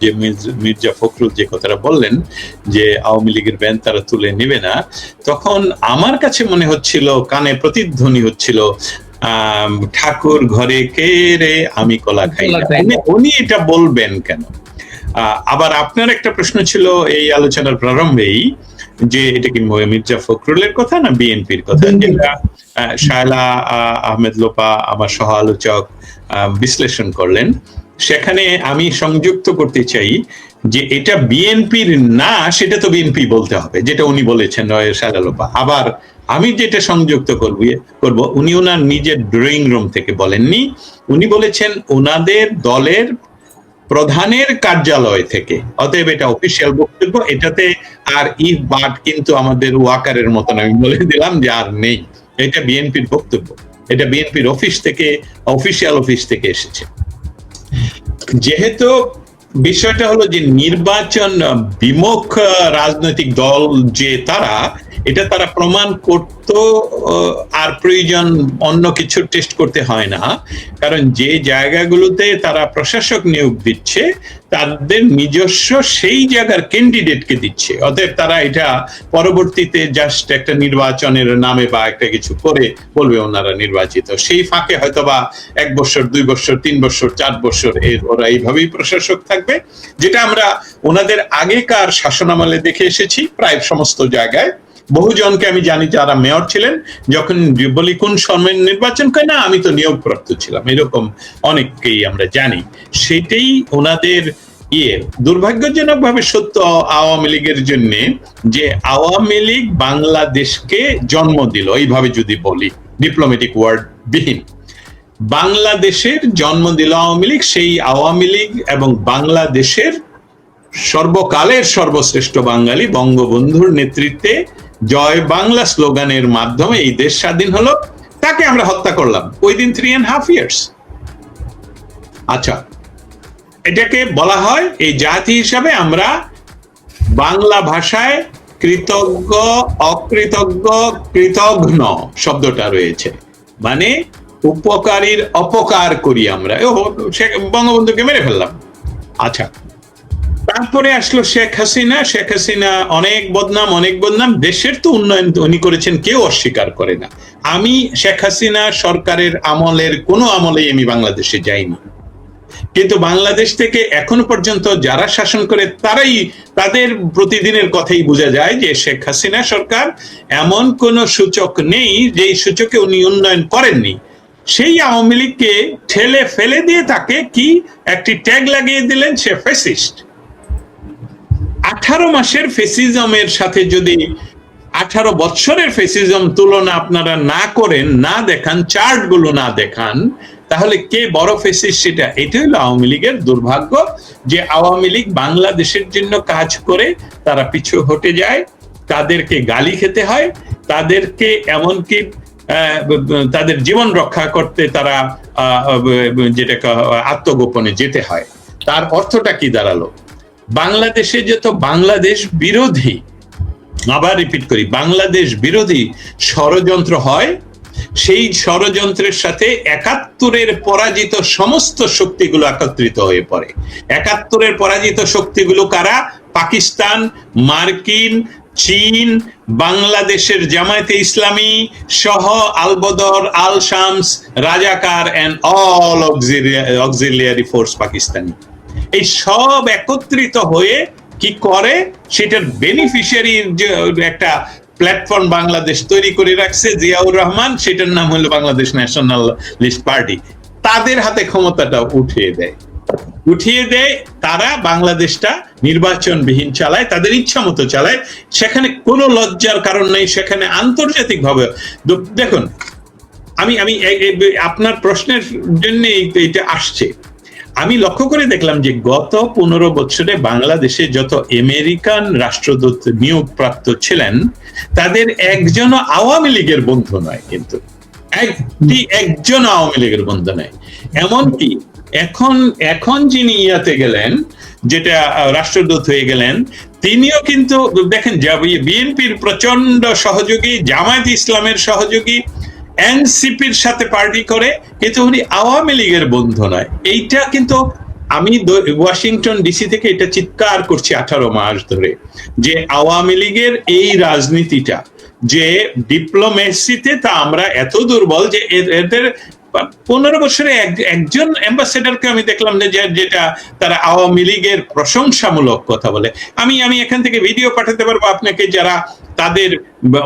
যে মির্জা ফখরুল যে কথাটা বললেন যে আওয়ামী লীগের ব্যান তারা তুলে নেবে না, তখন আমার কাছে মনে হচ্ছিল, কানে প্রতিধ্বনি হচ্ছিল, ঠাকুর ঘরে কে রে আমি কলা খাই না, উনি এটা বলবেন কেন? আবার আপনার একটা প্রশ্ন ছিল এই আলোচনার প্রারম্ভেই যে এটা কি মির্জা ফখরুলের কথা না বিএনপির কথা, যেটা শায়লা আহমেদ লোপা আমার সহ আলোচক বিশ্লেষণ করলেন। সেখানে আমি সংযুক্ত করতে চাই যে এটা বিএনপির না, সেটা তো বিএনপি বলতে হবে, যেটা উনি বলেছেন শায়লা লোপা। আবার আমি যেটা সংযুক্ত করব, উনি ওনার নিজের ড্রয়িং রুম থেকে বলেননি, উনি বলেছেন ওনাদের দলের প্রধানের কার্যালয় থেকে। অতএব এটা অফিসিয়াল বক্তব্য, এটাতে আর ইফ বাট কিন্তু আমাদের ওয়াকারের মতন আমি বলে দিলাম যে আর নেই। এটা বিএনপির বক্তব্য, এটা বিএনপির অফিস থেকে, অফিসিয়াল অফিস থেকে এসেছে। যেহেতু বিষয়টা হলো যে নির্বাচন বিমুখ রাজনৈতিক দল যে তারা, এটা তারা প্রমাণ করতো, আর প্রয়োজন অন্য কিছু টেস্ট করতে হয় না, কারণ যে জায়গাগুলোতে তারা প্রশাসক নিয়োগ দিচ্ছে তাদের নিজস্ব সেই জায়গার ক্যান্ডিডেটকে দিচ্ছে। অতএব তারা এটা পরবর্তীতে জাস্ট একটা নির্বাচনের নামে বা একটা কিছু করে বলবে ওনারা নির্বাচিত, সেই ফাঁকে হয়তোবা 1 বছর 2 বছর 3 বছর 4 বছর ওরা এইভাবেই প্রশাসক থাকবে, যেটা আমরা ওনাদের আগেকার শাসনামলে দেখে এসেছি প্রায় সমস্ত জায়গায়। বহুজনকে আমি জানি যারা মেয়র ছিলেন, যখন বলি কোন সম্মান নির্বাচন করে না, আমি তো নিয়োগপ্রাপ্ত ছিলাম, এরকম অনেককেই আমরা জানি। সেটাই ওনাদের দুর্ভাগ্যজনক ভাবে সত্য আওয়ামী লীগের জন্য, যে আওয়ামী লীগ বাংলাদেশকে জন্ম দিল, এইভাবে যদি বলি ডিপ্লোম্যাটিক ওয়ার্ড বিহীন, বাংলাদেশের জন্ম দিল আওয়ামী লীগ। সেই আওয়ামী লীগ এবং বাংলাদেশের সর্বকালের সর্বশ্রেষ্ঠ বাঙালি বঙ্গবন্ধুর নেতৃত্বে জয় বাংলা স্লোগানের মাধ্যমে এই দেশ স্বাধীন হলো, তাকে আমরা হত্যা করলাম ওই দিন 3.5 years। আচ্ছা, এটাকে বলা হয় এই জাতি হিসাবে আমরা বাংলা ভাষায় কৃতজ্ঞ, অকৃতজ্ঞ, কৃতঘ্ন শব্দটা রয়েছে, মানে উপকারীর অপকার করি আমরা, বঙ্গবন্ধুকে মেরে ফেললাম। আচ্ছা, তারপরে আসলো শেখ হাসিনা। শেখ হাসিনা অনেক বদনাম, দেশের তো উন্নয়ন উনি করেছেন, কেউ অস্বীকার করে না। আমি শেখ হাসিনা সরকারের আমলের কোনো আমলেই আমি বাংলাদেশে যাইনি, কিন্তু বাংলাদেশ থেকে এখনো পর্যন্ত যারা শাসন করে তারাই, তাদের প্রতিদিনের কথাই বোঝা যায় যে শেখ হাসিনা সরকার এমন কোন সূচক নেই যেই সূচকে উনি উন্নয়ন করেননি। সেই আওয়ামী লীগকে ঠেলে ফেলে দিয়ে তাকে কি একটি ট্যাগ লাগিয়ে দিলেন, সে ফ্যাসিস্ট। 18 মাসের ফেসিজমের সাথে যদি 18 বছরের ফেসিজম তুলনা আপনারা না করেন, না দেখান, চার্ট গুলো না দেখান, তাহলে কে বড় ফেসিস্ট সেটা? এটাই হলো আওয়ামী লীগের দুর্ভাগ্য, যে আওয়ামী লীগ বাংলাদেশের জন্য কাজ করে তারা পিছু হটে যায়, তাদেরকে গালি খেতে হয়, তাদেরকে এমনকি তাদের জীবন রক্ষা করতে তারা যেটাকে আত্মগোপনে যেতে হয়। তার অর্থটা কি দাঁড়ালো? বাংলাদেশে যত বাংলাদেশ বিরোধী, আবার রিপিট করি, বাংলাদেশ বিরোধী ষড়যন্ত্র হয়, সেই ষড়যন্ত্রের সাথে 71-এর পরাজিত সমস্ত শক্তিগুলো একত্রিত হয়ে পড়ে। 71-এর পরাজিত শক্তিগুলো কারা? পাকিস্তান, মার্কিন, চীন, বাংলাদেশের জামায়াতে ইসলামী সহ আল-বদর, Al Shams, Razakar and all auxiliary force Pakistani, এই সব একত্রিত হয়ে কি করে, সেটার বেনিফিশিয়ারির যে একটা প্ল্যাটফর্ম বাংলাদেশ তৈরি করে রাখছে জিয়াউর রহমান, সেটার নাম হলো বাংলাদেশ ন্যাশনালিস্ট পার্টি। তাদের হাতে ক্ষমতাটা উঠিয়ে দেয়, তারা বাংলাদেশটা নির্বাচনবিহীন চালায়, তাদের ইচ্ছা মতো চালায়, সেখানে কোনো লজ্জার কারণ নেই। সেখানে আন্তর্জাতিক ভাবে দেখুন, আমি আপনার প্রশ্নের জন্য এটা আসছে, আমি লক্ষ্য করে দেখলাম যে গত 15 বছরে বাংলাদেশে যত আমেরিকান রাষ্ট্রদূত নিয়োগ প্রাপ্ত ছিলেন, তাদের একজন আওয়ামী লীগের বন্ধু নয়, কিন্তু একজন আওয়ামী লীগের বন্ধু নয়। এমনকি এখন যিনি ইয়াতে গেলেন, যেটা রাষ্ট্রদূত হয়ে গেলেন, তিনিও কিন্তু দেখেন বিএনপির প্রচন্ড সহযোগী, জামায়াত ইসলামের সহযোগী, এনসিপির সাথে পার্টি করে, কিন্তু উনি আওয়ামী লীগের বন্ধু নয়। এইটা কিন্তু আমি ওয়াশিংটন ডিসি থেকে এটা চিৎকার করছি 18 মাস ধরে, যে আওয়ামী লীগের এই রাজনীতিটা, যে ডিপ্লোমেসিতে তা আমরা এত দুর্বল যে এদের 15 বছরে একজন অ্যাম্বাসেডারকে আমি দেখলাম না যেটা তারা আওয়ামী লীগের প্রশংসামূলক কথা বলে। আমি এখান থেকে ভিডিও পাঠাতে পারবো আপনাকে, যারা তাদের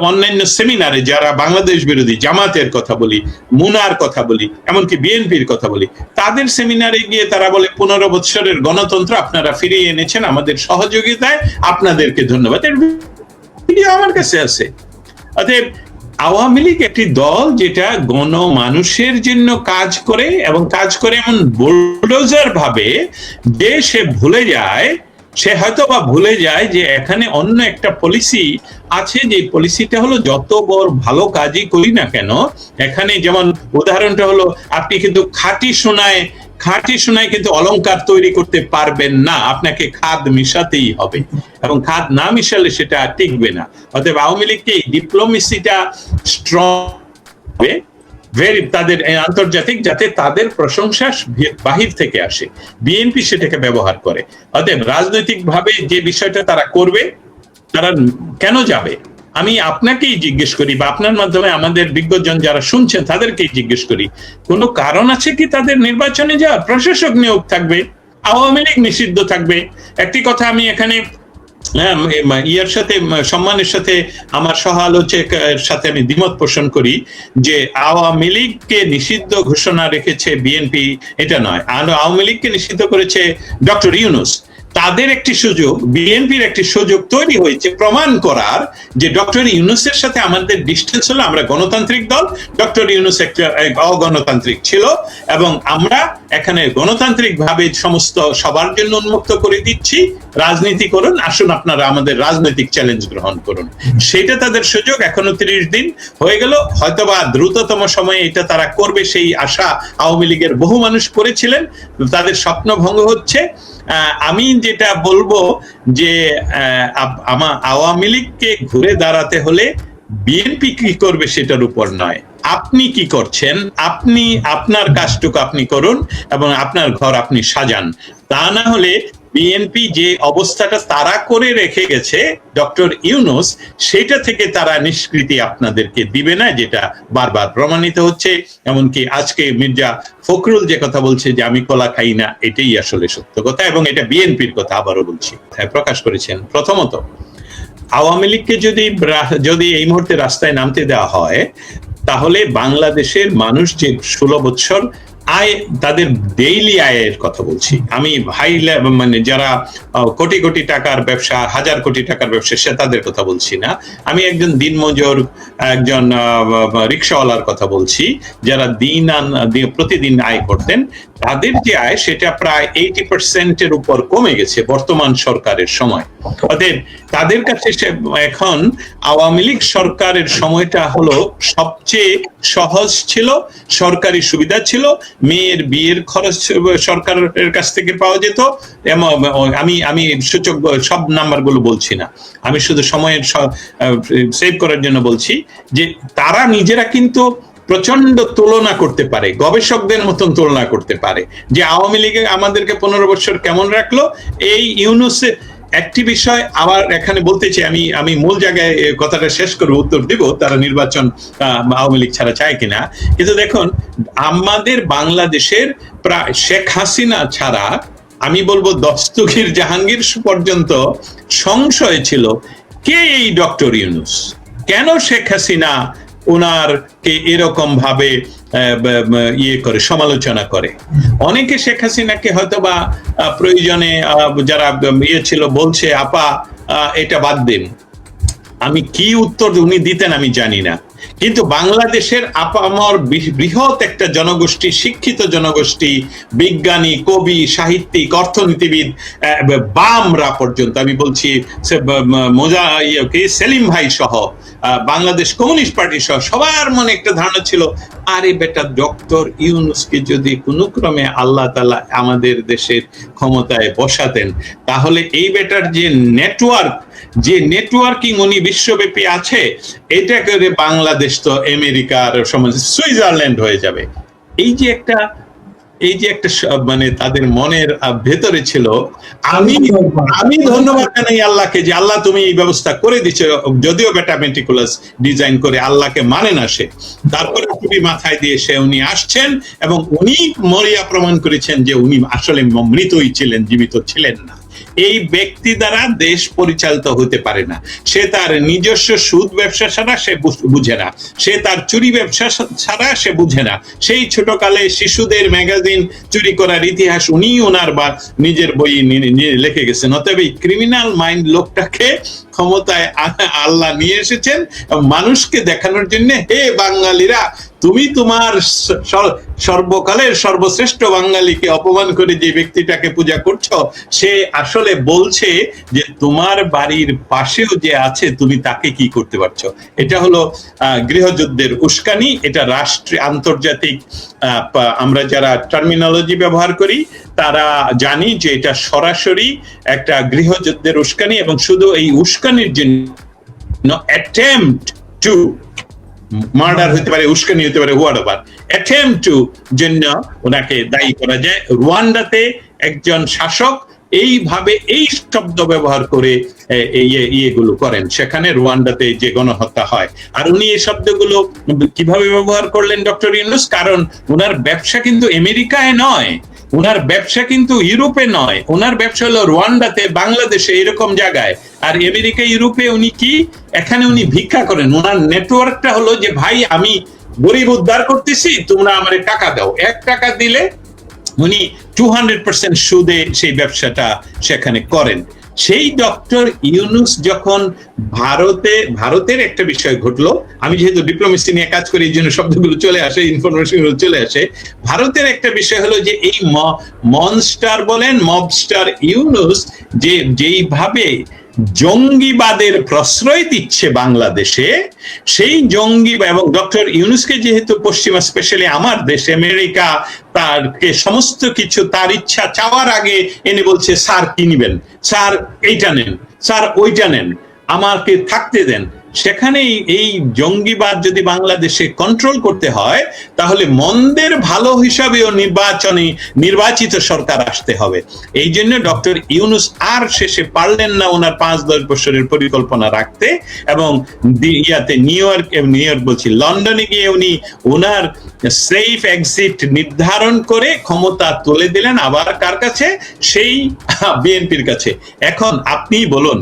অন্যান্য সেমিনারে যারা বাংলাদেশ বিরোধী, জামাতের কথা বলি, মুনার কথা বলি, এমনকি বিএনপির কথা বলি, তাদের সেমিনারে গিয়ে তারা বলে 15 বছরের গণতন্ত্র আপনারা ফিরিয়ে এনেছেন আমাদের সহযোগিতায়, আপনাদেরকে ধন্যবাদ। এর ভিডিও আমার কাছে আছে। অতএব আওয়ামী লীগ একটি দল যেটা গণমানুষের জন্য কাজ করে, এবং কাজ করে এমন বুলডোজার ভাবে যে সে ভুলে যায়, সে হয়তো বা ভুলে যায় যে এখানে অন্য একটা পলিসি আছে, যে পলিসিটা হলো যত বড় ভালো কাজই করি না কেন, এখানে যেমন উদাহরণটা হলো আপনি কিন্তু খাঁটি সোনায় কিন্তু অলংকার তৈরি করতে পারবেন না, আপনাকে খাদ মিশাতেই হবে, এবং খাদ না মিশালে সেটা টিকবে না। অতএব আওয়ামী লীগকে ডিপ্লোমেসিটা স্ট্রং হবে, তাদের আন্তর্জাতিক, যাতে তাদের প্রশংসা বাহির থেকে আসে, বিএনপি সেটাকে ব্যবহার করে। অতএব রাজনৈতিক ভাবে যে বিষয়টা তারা করবে, তারা কেন যাবে, আমি আপনাকেই জিজ্ঞেস করি, বা আপনার মাধ্যমে আমাদের বিজ্ঞজন যারা শুনছেন তাদেরকেই জিজ্ঞেস করি, কোনো কারণ আছে কি তাদের নির্বাচনে যাওয়ার? প্রশাসক নিয়োগ থাকবে, আওয়ামী লীগ নিষিদ্ধ থাকবে। একটি কথা আমি এখানে ইয়ার সাথে, সম্মানের সাথে আমার সহ আলোচকের সাথে আমি দ্বিমত পোষণ করি, যে আওয়ামী লীগকে নিষিদ্ধ ঘোষণা রেখেছে বিএনপি, এটা নয়। আওয়ামী লীগকে নিষিদ্ধ করেছে ডক্টর ইউনূস। তাদের একটি সুযোগ, বিএনপির একটি সুযোগ তৈরি হয়েছে প্রমাণ করার যে ডক্টর ইউনূসের সাথে আমাদের ডিস্টেন্স হলো, আমরা গণতান্ত্রিক দল, ডক্টর ইউনূস একটা অগণতান্ত্রিক ছিল, এবং আমরা এখানে গণতান্ত্রিক ভাবে সমস্ত সবার জন্য উন্মুক্ত করে দিচ্ছি, রাজনীতি করুন, আসুন আপনারা আমাদের রাজনৈতিক চ্যালেঞ্জ গ্রহণ করুন। সেটা তাদের সুযোগ। এখনো 30 দিন হয়ে গেল, হয়তোবা দ্রুততম সময়ে এটা তারা করবে, সেই আশা আওয়ামী লীগের বহু মানুষ করেছিলেন, তাদের স্বপ্ন ভঙ্গ হচ্ছে। আমি যেটা বলবো যে আওয়ামী লীগকে ঘুরে দাঁড়াতে হলে বিএনপি কি করবে সেটার উপর নয়, আপনি কি করছেন, আপনি আপনার কাজটুকু আপনি করুন এবং আপনার ঘর আপনি সাজান। তা না হলে বিএনপি যে অবস্থাটা তারা করে রেখে গেছে ডক্টর ইউনূস, সেটা থেকে তারা নিষ্কৃতি আপনাদেরকে দিবে না, যেটা বারবার প্রমাণিত হচ্ছে। এমনকি আজকে মির্জা ফখরুল যে কথা বলছে যে আমি কলা খাই না, এটাই আসলে সত্য কথা, এবং এটা বিএনপির কথা আবারও বলছি, প্রকাশ করেছেন। প্রথমত, আওয়ামী লীগকে যদি এই মুহূর্তে রাস্তায় নামতে দেওয়া হয়, তাহলে বাংলাদেশের মানুষ যে 16 বছর আয়, তাদের ডেইলি আয়ের কথা বলছি আমি, মানে যারা কোটি কোটি টাকার ব্যবসা, হাজার কোটি টাকার ব্যবসা, সে তাদের কথা বলছি না। আমি একজন দিনমজুর, একজন রিক্সাওয়ালার কথা বলছি, যারা প্রতিদিন আয় করতেন, তাদের যে আয় সেটা প্রায় 80% উপর কমে গেছে বর্তমান সরকারের সময়। অতএব তাদের কাছে এখন আওয়ামী লীগ সরকারের সময়টা হলো সবচেয়ে সহজ ছিল, সরকারি সুবিধা ছিল, মেয়ের বিয়ের খরচ সরকারের কাছ থেকে পাওয়া যেত। আমি সূচক সব নাম্বারগুলো বলছি না, আমি শুধু সময়ের সেভ করার জন্য বলছি যে তারা নিজেরা কিন্তু প্রচন্ড তুলনা করতে পারে, গবেষকদের মতন তুলনা করতে পারে, যে আওয়ামী লীগে আমাদেরকে 15 বছর কেমন রাখলো। এই ইউনূসের একটি বিষয় আবার এখানে বলতে চাই, আমি মূল জায়গায় কথাটা শেষ করে উত্তর দিব, তারা নির্বাচন আওয়ামী লীগ ছাড়া চায় কিনা। কিন্তু দেখুন, আমাদের বাংলাদেশের প্রায় শেখ হাসিনা ছাড়া, আমি বলবো দস্তগীর জাহাঙ্গীর পর্যন্ত সংশয় ছিল কে এই ডক্টর ইউনূস, কেন শেখ হাসিনা ওনারকে এরকম ভাবে করে সমালোচনা করে। অনেকে শেখ হাসিনাকে হয়তোবা প্রয়োজনে যারা ছিল বলছে, আপা এটা বাদ দিন। আমি কি উত্তর উনি দিতেন আমি জানি না, কিন্তু বাংলাদেশের আপামর বৃহৎ একটা জনগোষ্ঠী, শিক্ষিত জনগোষ্ঠী, বিজ্ঞানী, কবি, সাহিত্যিক, অর্থনীতিবিদ, বামরা পর্যন্ত, আমি বলছি সেলিম ভাই সহ, বাংলাদেশ কমিউনিস্ট পার্টি সহ সবার মনে একটা ধারণা ছিল, আরে বেটা ডক্টর ইউনূসকে যদি কোনো ক্রমে আল্লাহ তাআলা আমাদের দেশের ক্ষমতায় বসাতেন, তাহলে এই বেটার যে নেটওয়ার্কিং উনি বিশ্বব্যাপী আছে, এটা করে বাংলাদেশ তো আমেরিকার সমাজ সুইজারল্যান্ড হয়ে যাবে। এই যে একটা এই যে একটা মানে তাদের মনের ভেতরে ছিল, আমি আমি ধন্যবাদ জানাই আল্লাহকে যে আল্লাহ তুমি এই ব্যবস্থা করে দিচ্ছ, যদিও বেটা মেটিকুলাস ডিজাইন করে আল্লাহকে মানে না সে, তারপরে টুপি মাথায় দিয়ে সে উনি আসছেন এবং উনি মরিয়া প্রমাণ করেছেন যে উনি আসলে মৃতই ছিলেন, জীবিত ছিলেন না। এই ব্যক্তি দ্বারা দেশ পরিচালিত হতে পারে না। সে তার নিজস্ব সুদ ব্যবসা ছাড়া সে বুঝে না, সে তার চুরি ব্যবসা ছাড়া সে বুঝে না। সেই ছোটকালে শিশুদের ম্যাগাজিন চুরি করার ইতিহাস উনি ওনার বা নিজের বই লিখে গেছেন। অতএব এই ক্রিমিনাল মাইন্ড লোকটাকে ক্ষমতায় আল্লাহ নিয়ে এসেছেন মানুষকে দেখানোর জন্য, হে বাঙালিরা তুমি তোমার সর্বকালের সর্বশ্রেষ্ঠ বাঙালিকে অপমান করে যে ব্যক্তিটাকে পূজা করছো, সে আসলে বলছে যে তোমার বাড়ির পাশেও যে আছে তুমি তাকে কি করতে পারছো। এটা হলো গৃহযুদ্ধের উস্কানি। এটা রাষ্ট্রীয় আন্তর্জাতিক আমরা যারা টার্মিনোলজি ব্যবহার করি তারা জানি যে এটা সরাসরি একটা গৃহযুদ্ধের উস্কানি, এবং শুধু এই উস্কানির জন্য অ্যাটেম্পট টু মার্ডার হতে পারে, উস্কানি হতে পারে, হোয়াটএভার, অ্যাটেম্পট টু জন্য ওনাকে দায়ী করা যায়। রুয়ান্ডাতে একজন শাসক এইভাবে এই শব্দ ব্যবহার করে ইয়েগুলো করেন, সেখানে রুয়ান্ডাতে যে গণহত্যা হয়। আর উনি এই শব্দগুলো কিভাবে ব্যবহার করলেন ডক্টর ইউনূস? কারণ ওনার ব্যবসা কিন্তু আমেরিকায় নয়, ওনার ব্যবসা কিন্তু ইউরোপে নয়, ওনার ব্যবসা হলো রুয়ান্ডাতে, বাংলাদেশে, এরকম জায়গায়। আর আমেরিকা ইউরোপে উনি কি, এখানে উনি ভিক্ষা করেন। ওনার নেটওয়ার্কটা হলো যে ভাই আমি গরিব উদ্ধার করতেছি, তোমরা আমার টাকা দাও। 1 টাকা দিলে উনি 200% সুদে সেই ব্যবসাটা সেখানে করেন। সেই ডক্টর ইউনূস যখন ভারতের একটা বিষয় ঘটলো, আমি যেহেতু ডিপ্লোমেসি নিয়ে কাজ করি এই জন্য শব্দগুলো চলে আসে, ইনফরমেশন গুলো চলে আসে। ভারতের একটা বিষয় হলো যে এই মনস্টার বলেন মবস্টার ইউনূস যেইভাবে জঙ্গিবাদের প্রশ্রয় দিচ্ছে বাংলাদেশে, সেই জঙ্গি এবং ডক্টর ইউনূসকে যেহেতু পশ্চিমা, স্পেশালি আমার দেশ আমেরিকা, তারকে সমস্ত কিছু তার ইচ্ছা চাওয়ার আগে এনে বলছে স্যার কি নিবেন, স্যার এইটা নেন, স্যার ওইটা নেন, আমাকে থাকতে দেন। সেখানেই এই জঙ্গিবাদ যদি বাংলাদেশে কন্ট্রোল করতে হয় তাহলে মন্দের ভালো হিসাবেও নির্বাচিত সরকার আসতে হবে। এই জন্য ডক্টর ইউনূস আর শেষে পারলেন না ওনার 5-10 বছরের পরিকল্পনা রাখতে, এবং নিউ ইয়র্ক বলছি, লন্ডনে গিয়ে উনি ওনার সেফ এক্সিট নির্ধারণ করে ক্ষমতা তুলে দিলেন আবার কার কাছে? সেই বিএনপির কাছে। এখন আপনি বলুন,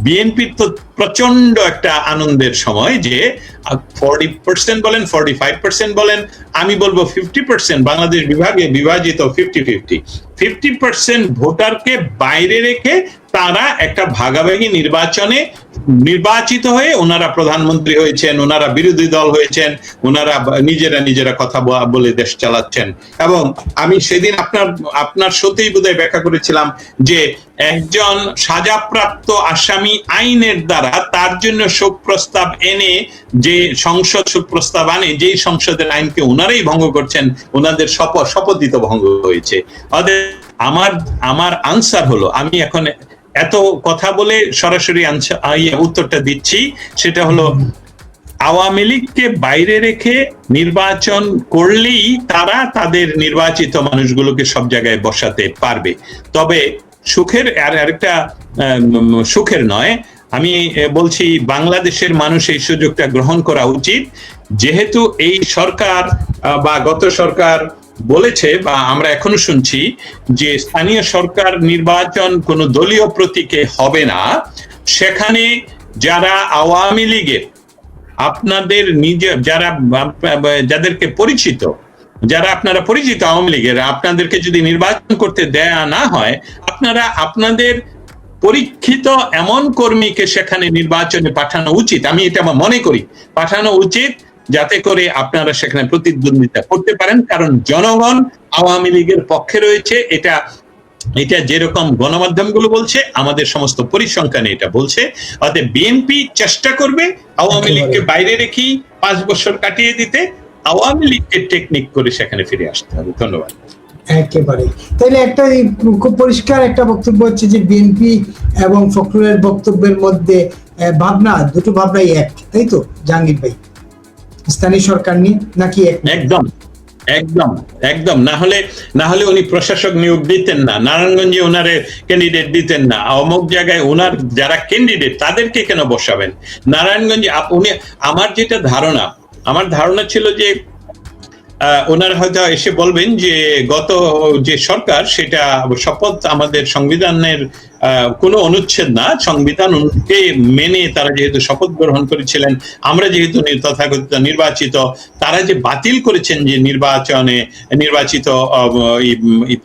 বিএনপির তো প্রচন্ড একটা আনন্দের সময় যে 40% বলেন, 45% বলেন, আমি বলবো 50%, বাংলাদেশ বিভাগে বিভাজিত 50% ভোটারকে বাইরে রেখে তারা একটা ভাগাভাগি নির্বাচনে নির্বাচিত হয়ে ওনারা প্রধানমন্ত্রী হয়েছেন, ওনারা বিরোধী দল হয়েছেন, ওনারা নিজেরা কথা বলে দেশ চালাচ্ছেন। এবং আমি সেদিন আপনার সত্যিই বোধহয় ব্যাখ্যা করেছিলাম যে একজন সাজাপ্রাপ্ত আসামি আইনের দ্বারা তার জন্য শোক প্রস্তাব এনে যে সংসদ শোক প্রস্তাব আনে, যেই সংসদের আইনকে ওনারাই ভঙ্গ করছেন, ওনাদের শপথিত ভঙ্গ হয়েছে। আমার আনসার হলো, আমি এখন এত কথা বলে সরাসরি উত্তরটা দিচ্ছি, সেটা হলো আওয়ামী লীগকে বাইরে রেখে নির্বাচন করলেই তারা তাদের নির্বাচিত মানুষগুলোকে সব জায়গায় বসাতে পারবে। তবে সুখের আরেকটা সুখের নয়, আমি বলছি বাংলাদেশের মানুষ এই সুযোগটা গ্রহণ করা উচিত। যেহেতু এই সরকার বা গত সরকার বলেছে, বা আমরা এখনো শুনছি যে স্থানীয় সরকার নির্বাচন কোনো দলীয় প্রতীকে হবে না, সেখানে যারা আওয়ামী লীগের আপনাদের যাদেরকে পরিচিত, যারা আপনারা পরিচিত আওয়ামী লীগের, আপনাদেরকে যদি নির্বাচন করতে দেয়া না হয়, আপনারা আপনাদের পরীক্ষিত এমন কর্মীকে সেখানে নির্বাচনে পাঠানো উচিত। আমি এটা মনে করি পাঠানো উচিত, যাতে করে আপনারা সেখানে প্রতিদ্বন্দ্বিতা করতে পারেন। কারণ জনগণ আওয়ামী লীগের পক্ষে রয়েছে, এটা যেরকম গণমাধ্যমগুলো বলছে, আমাদের সমস্ত পরিসংখ্যান এটা বলছে। অতএব বিএনপি চেষ্টা করবে আওয়ামী লীগকে বাইরে রেখে 5 বছর কাটিয়ে দিতে, আওয়ামী লীগকে টেকনিক করে সেখানে ফিরে আসতে হবে। ধন্যবাদ। একেবারে তাইলে একটা খুব পরিষ্কার একটা বক্তব্য হচ্ছে যে বিএনপি এবং ফখরুলের বক্তব্যের মধ্যে দুটো ভাবনাই এক, তাই তো জাহাঙ্গীর ভাই? স্থানীয় সরকার নিয়ে নাকি? একদম একদম, না হলে উনি প্রশাসক নিয়োগ দিতেন না, নারায়ণগঞ্জে ওনারে ক্যান্ডিডেট দিতেন না, অমুক জায়গায় ওনার যারা ক্যান্ডিডেট তাদেরকে কেন বসাবেন নারায়ণগঞ্জে। উনি, আমার ধারণা ছিল যে ওনারা হয়তো এসে বলবেন যে গত যে সরকার সেটা শপথ আমাদের সংবিধানের কোনো অনুচ্ছেদ না, সংবিধানকে মেনে তারা যেহেতু শপথ গ্রহণ করেছিলেন, আমরা যেহেতু তথাকথিত নির্বাচিত, তারা যে বাতিল করেছেন যে নির্বাচিত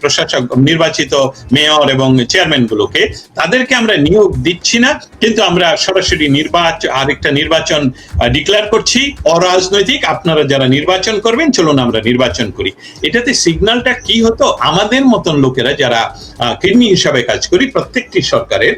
প্রশাসক, নির্বাচিত মেয়র এবং চেয়ারম্যান গুলোকে, তাদেরকে আমরা নিয়োগ দিচ্ছি না, কিন্তু আমরা সরাসরি আরেকটা নির্বাচন ডিক্লেয়ার করছি অরাজনৈতিক, আপনারা যারা নির্বাচন করবেন চলুন আমরা নির্বাচন করি। এটাতে সিগন্যালটা কি হতো, আমাদের মতন লোকেরা যারা কিডনি হিসাবে কাজ করি প্রত্যেকটি সরকারের